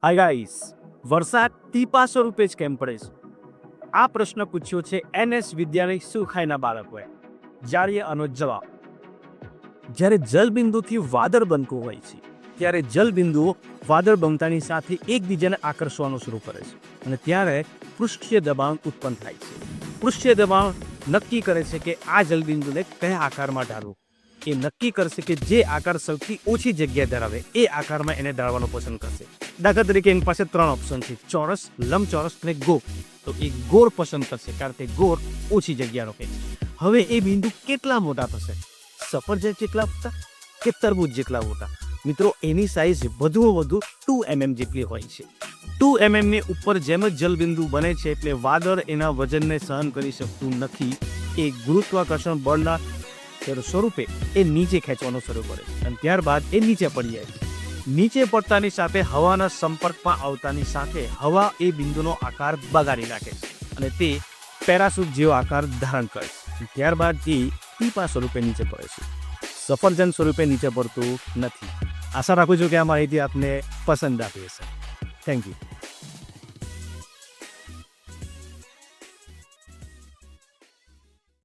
Hi guys, વરસાદ ટીપા સ્વરૂપે જ કેમ પડે છે? આ પ્રશ્ન પૂછ્યો છે NS વિદ્યાલય સુખાઈના બાળકોએ. જાણીએ આનો જવાબ. જ્યારે જલબિંદુથી વાદળ બનતું હોય છે ત્યારે જલબિંદુઓ વાદળ બનતાની સાથે એકબીજાને આકર્ષવાનું શરૂ કરે છે અને ત્યારે પૃષ્ઠીય દબાણ ઉત્પન્ન થાય છે. પૃષ્ઠીય દબાણ નક્કી કરે છે કે આ જલબિંદુને કયા આકારમાં ઢાળવું. એ નક્કી કરશે કે જે આકાર સૌથી ઓછી જગ્યા ધરાવે એ આકારમાં એને ઢાળવાનો પસંદ કરશે. દાખલા તરીકે એની પાસે 3 ઓપ્શન છે: ચોરસ, લંબચોરસ અને ગોળ. તો એ ગોળ પસંદ કરશે કારણ કે ગોળ ઓછી જગ્યા રોકે છે. હવે એ બિંદુ કેટલા મોટા થશે? સફરજન જેટલા મોટા કે તરબૂચ જેટલા મોટા? મિત્રો, એની સાઇઝ વધુમાં વધુ 2 mm જેટલી હોય છે. 2 mm ની ઉપર જેમ જ જલબિંદુ બને છે એટલે વાદળ એના વજનને સહન કરી શકતું નથી. એ ગુરુત્વાકર્ષણ બળના સ્વરૂપે એ નીચે ખેંચવાનું શરૂ કરે છે અને ત્યારબાદ એ નીચે પડી જાય છે. નીચે પડતાની સાથે હવાના સંપર્કમાં આવતાની સાથે હવા એ બિંદુનો આકાર બગાડી નાખે છે અને તે પેરાશૂટ જેવો આકાર ધારણ કરે છે. ત્યારબાદ તે ટીપા સ્વરૂપે નીચે પડે છે, સફરજન સ્વરૂપે નીચે પડતું નથી. આશા રાખું છું કે આ માહિતી આપને પસંદ આપી હશે. Thank you.